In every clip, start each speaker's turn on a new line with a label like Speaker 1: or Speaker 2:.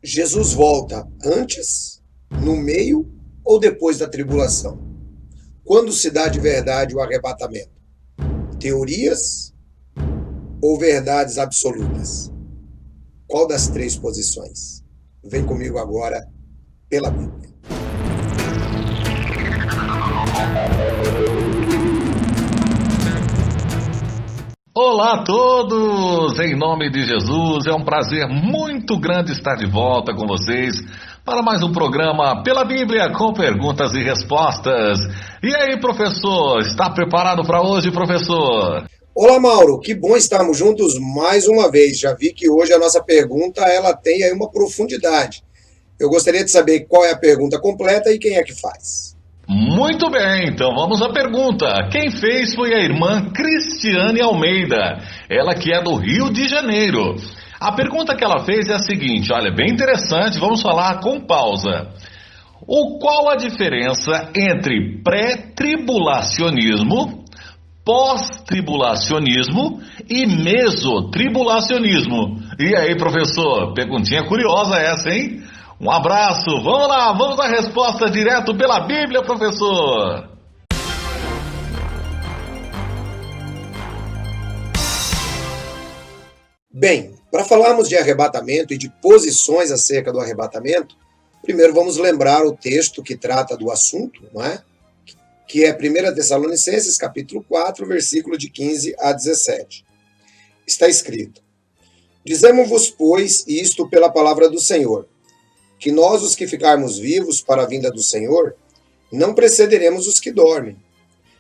Speaker 1: Jesus volta antes, no meio ou depois da tribulação? Quando se dá de verdade o arrebatamento? Teorias ou verdades absolutas? Qual das três posições? Vem comigo agora pela Bíblia.
Speaker 2: Olá a todos! Em nome de Jesus, é um prazer muito grande estar de volta com vocês para mais um programa Pela Bíblia com perguntas e respostas. E aí, professor, está preparado para hoje, professor?
Speaker 1: Olá, Mauro, que bom estarmos juntos mais uma vez. Já vi que hoje a nossa pergunta ela tem aí uma profundidade. Eu gostaria de saber qual é a pergunta completa e quem é que faz.
Speaker 2: Muito bem, então vamos à pergunta. Quem fez foi a irmã Cristiane Almeida, ela que é do Rio de Janeiro. A pergunta que ela fez é a seguinte, olha, bem interessante, vamos falar com pausa. Qual a diferença entre pré-tribulacionismo, pós-tribulacionismo e mesotribulacionismo? E aí, professor, perguntinha curiosa essa, hein? Um abraço, vamos lá, vamos à resposta direto pela Bíblia, professor.
Speaker 1: Bem, para falarmos de arrebatamento e de posições acerca do arrebatamento, primeiro vamos lembrar o texto que trata do assunto, não é? Que é 1 Tessalonicenses, capítulo 4, versículo de 15 a 17. Está escrito: Dizemos-vos, pois, isto pela palavra do Senhor, que nós, os que ficarmos vivos para a vinda do Senhor, não precederemos os que dormem.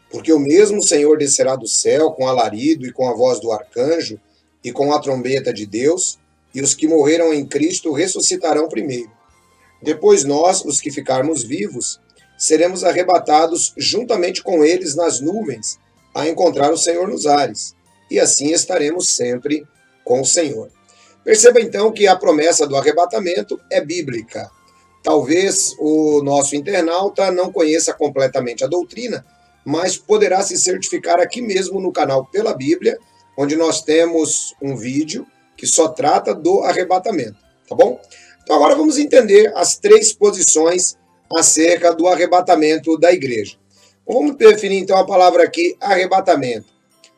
Speaker 1: Porque o mesmo Senhor descerá do céu com alarido e com a voz do arcanjo e com a trombeta de Deus, e os que morreram em Cristo ressuscitarão primeiro. Depois nós, os que ficarmos vivos, seremos arrebatados juntamente com eles nas nuvens, a encontrar o Senhor nos ares, e assim estaremos sempre com o Senhor. Perceba então que a promessa do arrebatamento é bíblica. Talvez o nosso internauta não conheça completamente a doutrina, mas poderá se certificar aqui mesmo no canal Pela Bíblia, onde nós temos um vídeo que só trata do arrebatamento, tá bom? Então agora vamos entender as três posições acerca do arrebatamento da igreja. Vamos definir então a palavra aqui, arrebatamento,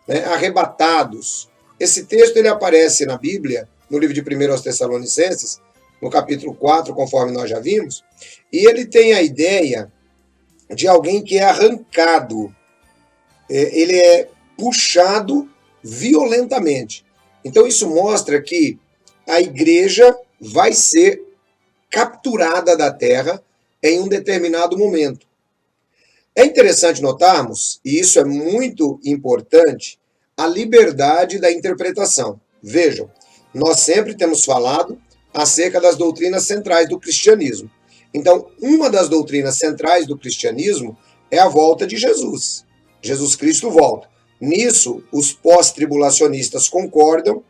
Speaker 1: né? Arrebatados. Esse texto ele aparece na Bíblia, no livro de 1 Tessalonicenses, no capítulo 4, conforme nós já vimos, e ele tem a ideia de alguém que é arrancado, ele é puxado violentamente. Então isso mostra que a igreja vai ser capturada da terra em um determinado momento. É interessante notarmos, e isso é muito importante, a liberdade da interpretação. Vejam, nós sempre temos falado acerca das doutrinas centrais do cristianismo. Então, uma das doutrinas centrais do cristianismo é a volta de Jesus. Jesus Cristo volta. Nisso, os pós-tribulacionistas concordam,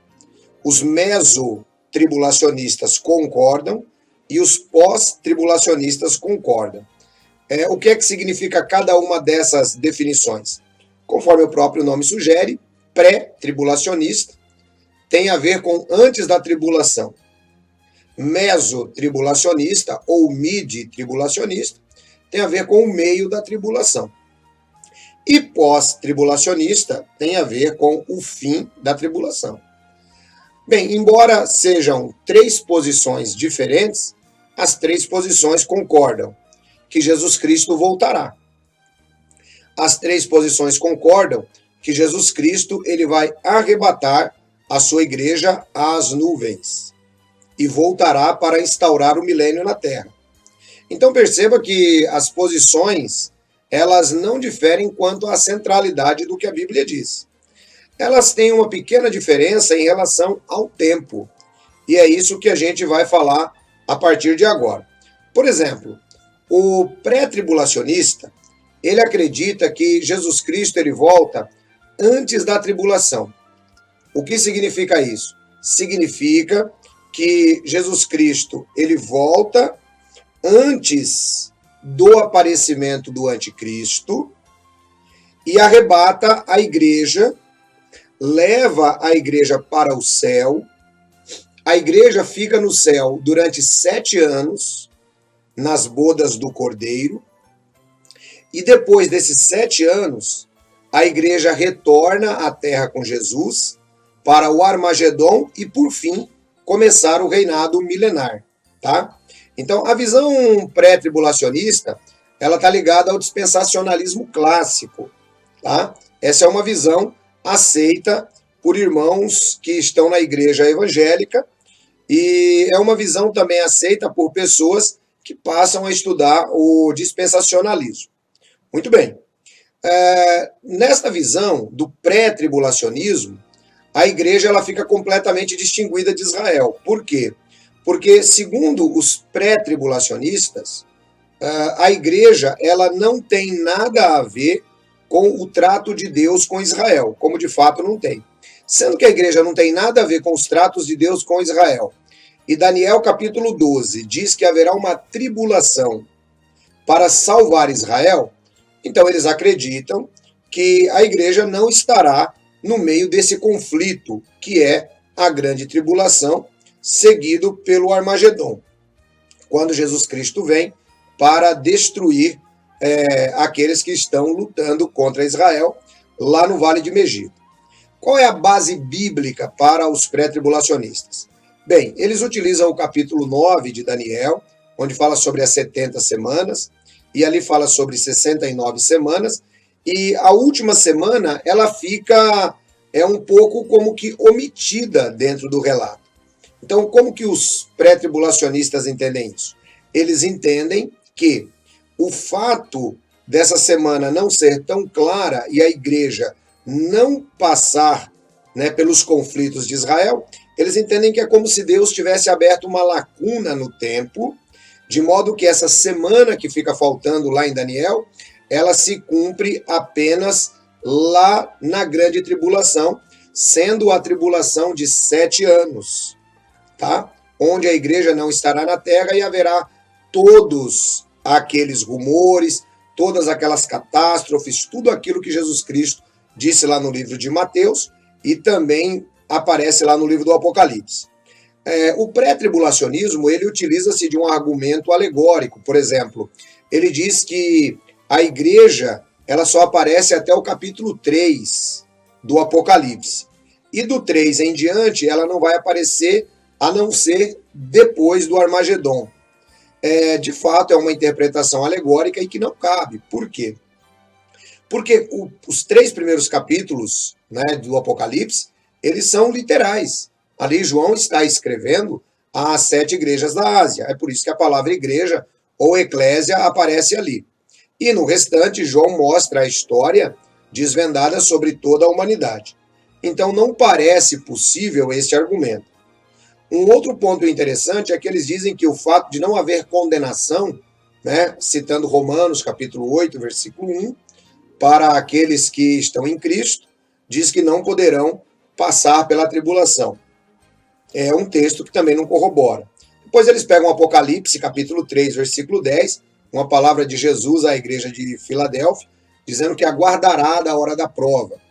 Speaker 1: os mesotribulacionistas concordam e os pós-tribulacionistas concordam. O que é que significa cada uma dessas definições? Conforme o próprio nome sugere, pré-tribulacionista tem a ver com antes da tribulação. Mesotribulacionista ou mid-tribulacionista tem a ver com o meio da tribulação. E pós-tribulacionista tem a ver com o fim da tribulação. Bem, embora sejam três posições diferentes, as três posições concordam que Jesus Cristo voltará. As três posições concordam que Jesus Cristo ele vai arrebatar a sua igreja às nuvens e voltará para instaurar o milênio na terra. Então perceba que as posições elas não diferem quanto à centralidade do que a Bíblia diz. Elas têm uma pequena diferença em relação ao tempo. E é isso que a gente vai falar a partir de agora. Por exemplo, o pré-tribulacionista, ele acredita que Jesus Cristo ele volta antes da tribulação. O que significa isso? Significa que Jesus Cristo ele volta antes do aparecimento do anticristo e arrebata a igreja, leva a igreja para o céu, A igreja fica no céu durante 7 anos, nas bodas do Cordeiro, e depois desses 7 anos, a igreja retorna à terra com Jesus para o Armagedon e, por fim, começar o reinado milenar, tá? Então, a visão pré-tribulacionista, ela está ligada ao dispensacionalismo clássico, tá? Essa é uma visão aceita por irmãos que estão na igreja evangélica e é uma visão também aceita por pessoas que passam a estudar o dispensacionalismo. Muito bem. Nesta visão do pré-tribulacionismo, a igreja ela fica completamente distinguida de Israel. Por quê? Porque, segundo os pré-tribulacionistas, a igreja ela não tem nada a ver com o trato de Deus com Israel, como de fato não tem. Sendo que a igreja não tem nada a ver com os tratos de Deus com Israel, e Daniel capítulo 12 diz que haverá uma tribulação para salvar Israel, então eles acreditam que a igreja não estará no meio desse conflito, que é a grande tribulação, seguido pelo Armagedon, quando Jesus Cristo vem para destruir aqueles que estão lutando contra Israel lá no Vale de Megido. Qual é a base bíblica para os pré-tribulacionistas? Bem, eles utilizam o capítulo 9 de Daniel, onde fala sobre as 70 semanas, e ali fala sobre 69 semanas, e a última semana ela fica um pouco como que omitida dentro do relato. Então, como que os pré-tribulacionistas entendem isso? Eles entendem que o fato dessa semana não ser tão clara e a igreja não passar, pelos conflitos de Israel, eles entendem que é como se Deus tivesse aberto uma lacuna no tempo, de modo que essa semana que fica faltando lá em Daniel, ela se cumpre apenas lá na grande tribulação, sendo a tribulação de 7 anos, tá? Onde a igreja não estará na terra e haverá todos aqueles rumores, todas aquelas catástrofes, tudo aquilo que Jesus Cristo disse lá no livro de Mateus e também aparece lá no livro do Apocalipse. O pré-tribulacionismo, ele utiliza-se de um argumento alegórico. Por exemplo, ele diz que a igreja ela só aparece até o capítulo 3 do Apocalipse. E do 3 em diante, ela não vai aparecer a não ser depois do Armagedon. De fato, é uma interpretação alegórica e que não cabe. Por quê? Porque os 3 primeiros capítulos do Apocalipse, eles são literais. Ali João está escrevendo às 7 igrejas da Ásia. É por isso que a palavra igreja ou eclésia aparece ali. E no restante, João mostra a história desvendada sobre toda a humanidade. Então não parece possível este argumento. Um outro ponto interessante é que eles dizem que o fato de não haver condenação, citando Romanos capítulo 8, versículo 1, para aqueles que estão em Cristo, diz que não poderão passar pela tribulação. É um texto que também não corrobora. Depois eles pegam Apocalipse, capítulo 3, versículo 10, uma palavra de Jesus à igreja de Filadélfia, dizendo que aguardará da hora da prova.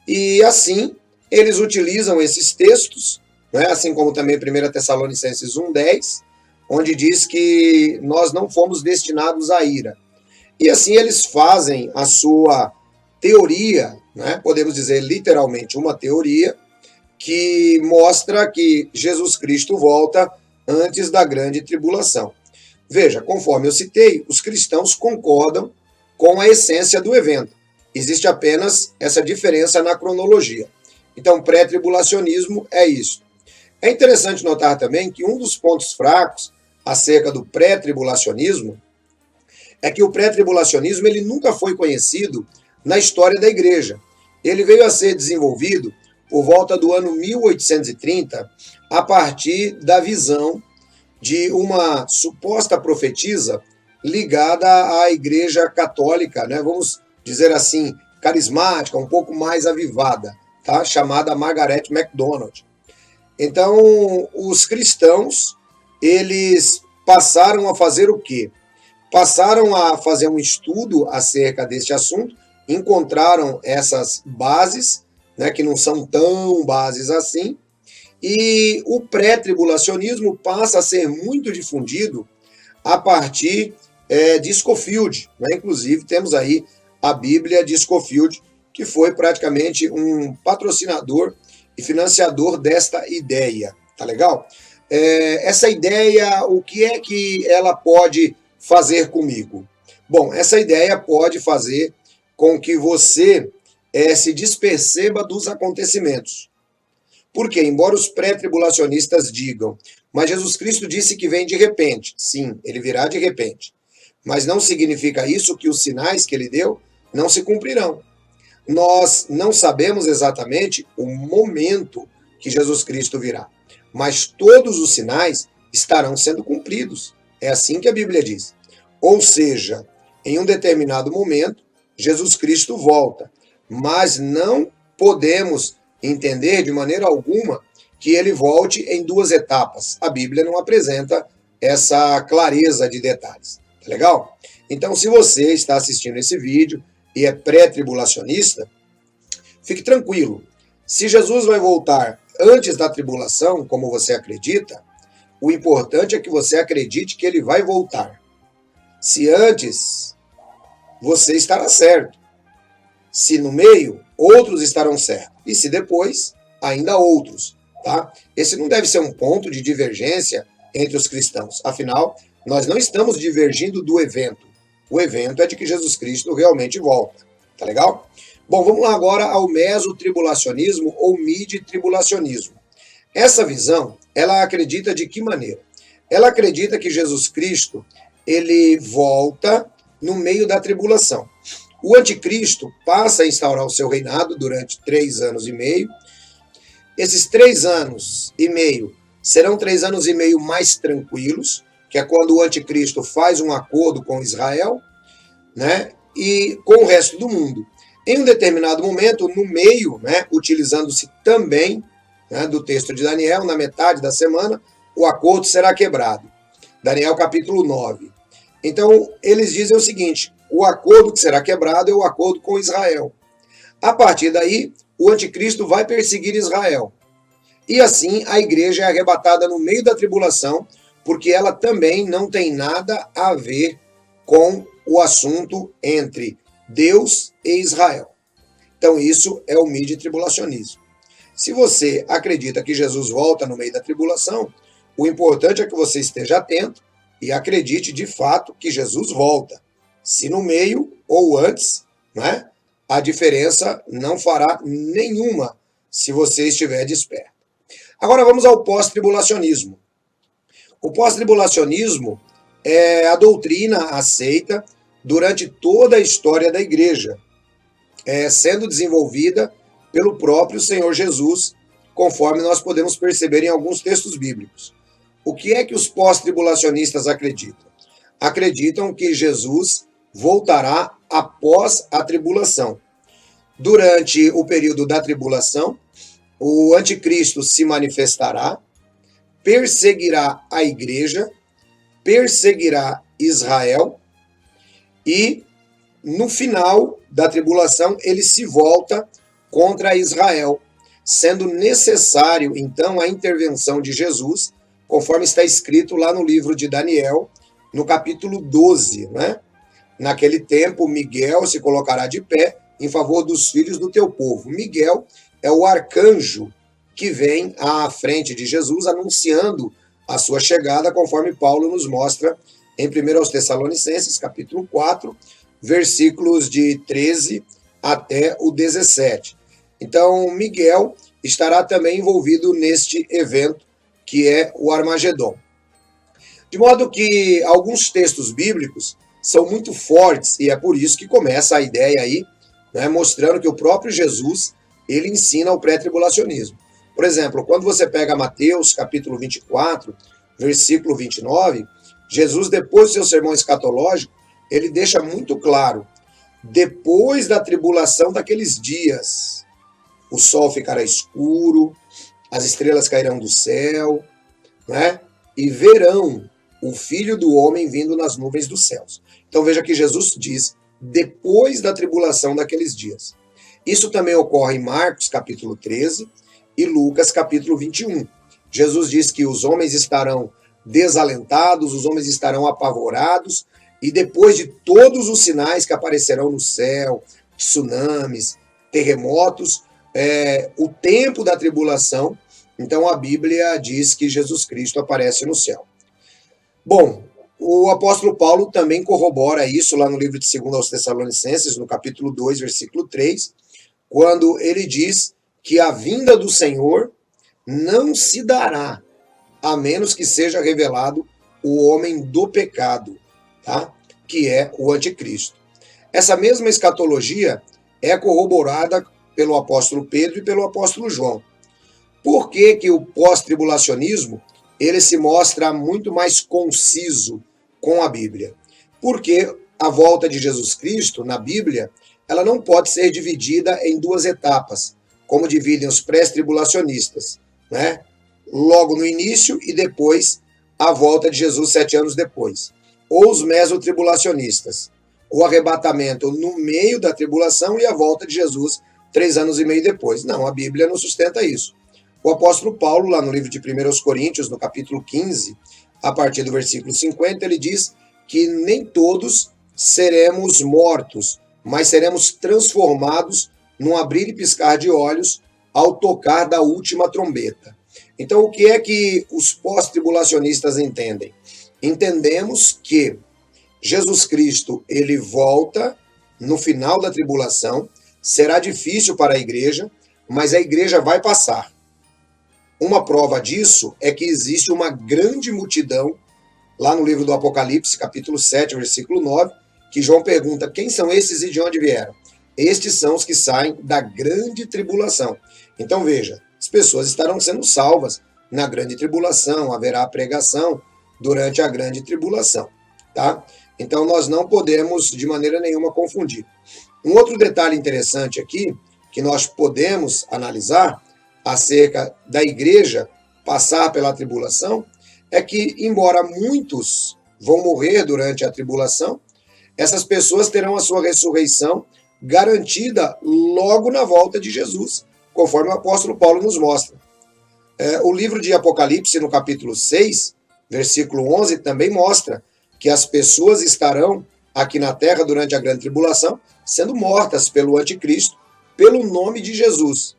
Speaker 1: E assim, eles utilizam esses textos, assim como também 1 Tessalonicenses 1,10, onde diz que nós não fomos destinados à ira. E assim eles fazem a sua teoria, podemos dizer literalmente uma teoria, que mostra que Jesus Cristo volta antes da grande tribulação. Veja, conforme eu citei, os cristãos concordam com a essência do evento. Existe apenas essa diferença na cronologia. Então, pré-tribulacionismo é isso. É interessante notar também que um dos pontos fracos acerca do pré-tribulacionismo é que o pré-tribulacionismo ele nunca foi conhecido na história da igreja. Ele veio a ser desenvolvido por volta do ano 1830, a partir da visão de uma suposta profetisa ligada à igreja católica, vamos dizer assim, carismática, um pouco mais avivada, tá? Chamada Margaret MacDonald. Então, os cristãos, eles passaram a fazer o quê? Passaram a fazer um estudo acerca deste assunto, encontraram essas bases, que não são tão bases assim, E o pré-tribulacionismo passa a ser muito difundido a partir de Scofield, né? Inclusive temos aí a Bíblia de Scofield, que foi praticamente um patrocinador e financiador desta ideia, tá legal? Essa ideia, o que é que ela pode fazer comigo? Bom, essa ideia pode fazer com que você se desperceba dos acontecimentos. Porque, embora os pré-tribulacionistas digam, mas Jesus Cristo disse que vem de repente. Sim, ele virá de repente. Mas não significa isso que os sinais que ele deu não se cumprirão. Nós não sabemos exatamente o momento que Jesus Cristo virá, mas todos os sinais estarão sendo cumpridos. É assim que a Bíblia diz. Ou seja, em um determinado momento, Jesus Cristo volta, mas não podemos entender de maneira alguma que ele volte em duas etapas. A Bíblia não apresenta essa clareza de detalhes. Tá legal? Então, se você está assistindo esse vídeo e é pré-tribulacionista, fique tranquilo. Se Jesus vai voltar antes da tribulação, como você acredita, o importante é que você acredite que ele vai voltar. Se antes, você estará certo. Se no meio, outros estarão certos. E se depois, ainda outros. Tá? Esse não deve ser um ponto de divergência entre os cristãos. Afinal, nós não estamos divergindo do evento. O evento é de que Jesus Cristo realmente volta. Tá legal? Bom, vamos lá agora ao mesotribulacionismo ou mid-tribulacionismo. Essa visão, ela acredita de que maneira? Ela acredita que Jesus Cristo, ele volta no meio da tribulação. O anticristo passa a instaurar o seu reinado durante 3 anos e meio. Esses 3 anos e meio serão 3 anos e meio mais tranquilos, que é quando o anticristo faz um acordo com Israel, né, e com o resto do mundo. Em um determinado momento, no meio, né, utilizando-se também, né, do texto de Daniel, na metade da semana, o acordo será quebrado. Daniel capítulo 9. Então, eles dizem o seguinte: o acordo que será quebrado é o acordo com Israel. A partir daí, o anticristo vai perseguir Israel. E assim, a igreja é arrebatada no meio da tribulação, porque ela também não tem nada a ver com o assunto entre Deus e Israel. Então, isso é o mid-tribulacionismo. Se você acredita que Jesus volta no meio da tribulação, o importante é que você esteja atento e acredite de fato que Jesus volta. Se no meio ou antes, né, a diferença não fará nenhuma se você estiver desperto. Agora vamos ao pós-tribulacionismo. O pós-tribulacionismo é a doutrina aceita durante toda a história da igreja, sendo desenvolvida pelo próprio Senhor Jesus, conforme nós podemos perceber em alguns textos bíblicos. O que é que os pós-tribulacionistas acreditam? Acreditam que Jesus voltará após a tribulação. Durante o período da tribulação, o anticristo se manifestará, perseguirá a igreja, perseguirá Israel e, no final da tribulação, ele se volta contra Israel, sendo necessário, então, a intervenção de Jesus, conforme está escrito lá no livro de Daniel, no capítulo 12, né? Naquele tempo, Miguel se colocará de pé em favor dos filhos do teu povo. Miguel é o arcanjo que vem à frente de Jesus, anunciando a sua chegada, conforme Paulo nos mostra em 1 aos Tessalonicenses, capítulo 4, versículos de 13 até o 17. Então, Miguel estará também envolvido neste evento, que é o Armagedon. De modo que alguns textos bíblicos são muito fortes, e é por isso que começa a ideia aí, né, mostrando que o próprio Jesus, ele ensina o pré-tribulacionismo. Por exemplo, quando você pega Mateus, capítulo 24, versículo 29, Jesus, depois do seu sermão escatológico, ele deixa muito claro: depois da tribulação daqueles dias, o sol ficará escuro, as estrelas cairão do céu, né? E verão o Filho do Homem vindo nas nuvens dos céus. Então veja que Jesus diz, depois da tribulação daqueles dias. Isso também ocorre em Marcos, capítulo 13, e Lucas, capítulo 21. Jesus diz que os homens estarão desalentados, os homens estarão apavorados, e depois de todos os sinais que aparecerão no céu, tsunamis, terremotos, o tempo da tribulação, então a Bíblia diz que Jesus Cristo aparece no céu. Bom, o apóstolo Paulo também corrobora isso lá no livro de 2 aos Tessalonicenses, no capítulo 2, versículo 3, quando ele diz que a vinda do Senhor não se dará, a menos que seja revelado o homem do pecado, tá? Que é o anticristo. Essa mesma escatologia é corroborada pelo apóstolo Pedro e pelo apóstolo João. Por que que o pós-tribulacionismo ele se mostra muito mais conciso com a Bíblia? Porque a volta de Jesus Cristo na Bíblia, ela não pode ser dividida em duas etapas, como dividem os pré-tribulacionistas, né? Logo no início e depois a volta de Jesus 7 anos depois. Ou os mesotribulacionistas, o arrebatamento no meio da tribulação e a volta de Jesus 3 anos e meio depois. Não, a Bíblia não sustenta isso. O apóstolo Paulo, lá no livro de 1 Coríntios, no capítulo 15, a partir do versículo 50, ele diz que nem todos seremos mortos, mas seremos transformados num abrir e piscar de olhos ao tocar da última trombeta. Então, o que é que os pós-tribulacionistas entendem? Entendemos que Jesus Cristo, ele volta no final da tribulação, será difícil para a igreja, mas a igreja vai passar. Uma prova disso é que existe uma grande multidão, lá no livro do Apocalipse, capítulo 7, versículo 9, que João pergunta, quem são esses e de onde vieram? Estes são os que saem da grande tribulação. Então veja, as pessoas estarão sendo salvas na grande tribulação, haverá pregação durante a grande tribulação, tá? Então nós não podemos de maneira nenhuma confundir. Um outro detalhe interessante aqui, que nós podemos analisar acerca da igreja passar pela tribulação, é que embora muitos vão morrer durante a tribulação, essas pessoas terão a sua ressurreição garantida logo na volta de Jesus, conforme o apóstolo Paulo nos mostra. O livro de Apocalipse, no capítulo 6, versículo 11, também mostra que as pessoas estarão aqui na terra durante a grande tribulação, sendo mortas pelo anticristo, pelo nome de Jesus.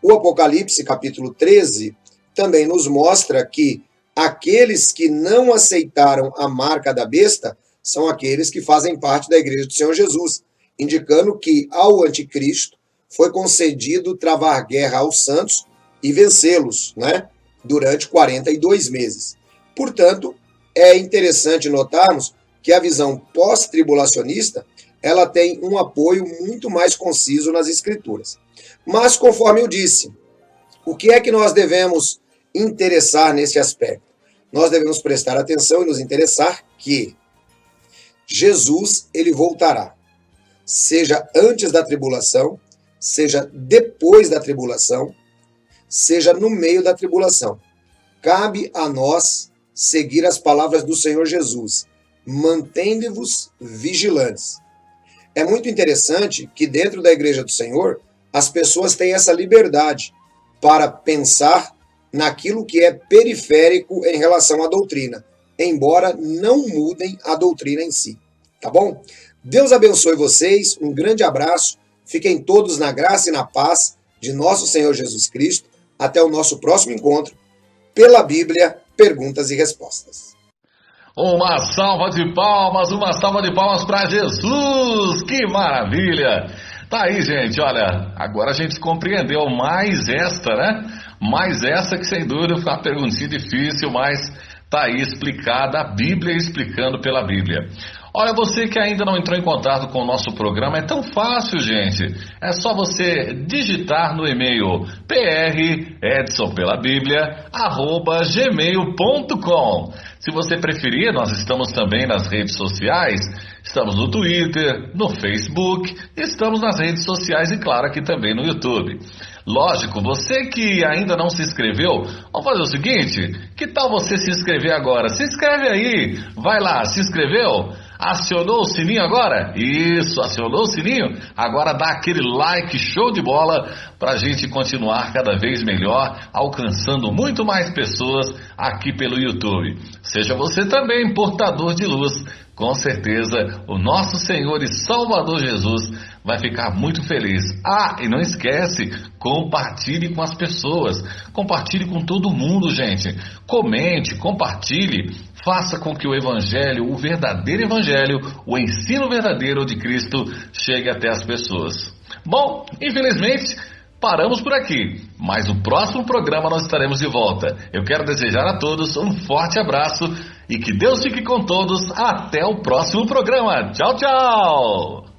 Speaker 1: O Apocalipse, capítulo 13, também nos mostra que aqueles que não aceitaram a marca da besta são aqueles que fazem parte da igreja do Senhor Jesus, indicando que ao anticristo foi concedido travar guerra aos santos e vencê-los, né, durante 42 meses. Portanto, é interessante notarmos que a visão pós-tribulacionista ela tem um apoio muito mais conciso nas Escrituras. Mas, conforme eu disse, o que é que nós devemos interessar nesse aspecto? Nós devemos prestar atenção e nos interessar que Jesus ele voltará, seja antes da tribulação, seja depois da tribulação, seja no meio da tribulação. Cabe a nós seguir as palavras do Senhor Jesus. Mantende-vos vigilantes. É muito interessante que dentro da igreja do Senhor, as pessoas têm essa liberdade para pensar naquilo que é periférico em relação à doutrina, embora não mudem a doutrina em si. Tá bom? Deus abençoe vocês, um grande abraço, fiquem todos na graça e na paz de nosso Senhor Jesus Cristo. Até o nosso próximo encontro, pela Bíblia, perguntas e respostas.
Speaker 2: Uma salva de palmas para Jesus, que maravilha! Tá aí, gente, olha, agora a gente compreendeu mais esta, né? Mais essa que sem dúvida foi uma perguntinha difícil, mas tá aí explicada, a Bíblia explicando pela Bíblia. Olha, você que ainda não entrou em contato com o nosso programa, é tão fácil, gente. É só você digitar no e-mail predsonpelabiblia@gmail.com. Se você preferir, nós estamos também nas redes sociais. Estamos no Twitter, no Facebook, estamos nas redes sociais e, claro, aqui também no YouTube. Lógico, você que ainda não se inscreveu, vamos fazer o seguinte, que tal você se inscrever agora? Se inscreve aí, vai lá, se inscreveu? Acionou o sininho agora? Isso, acionou o sininho? Agora dá aquele like show de bola para a gente continuar cada vez melhor, alcançando muito mais pessoas aqui pelo YouTube. Seja você também portador de luz. Com certeza o nosso Senhor e Salvador Jesus vai ficar muito feliz. E não esquece, compartilhe com as pessoas, compartilhe com todo mundo, gente. Comente, compartilhe, faça com que o Evangelho, o verdadeiro Evangelho, o ensino verdadeiro de Cristo chegue até as pessoas. Bom, infelizmente, paramos por aqui, mas no próximo programa nós estaremos de volta. Eu quero desejar a todos um forte abraço e que Deus fique com todos até o próximo programa. Tchau, tchau!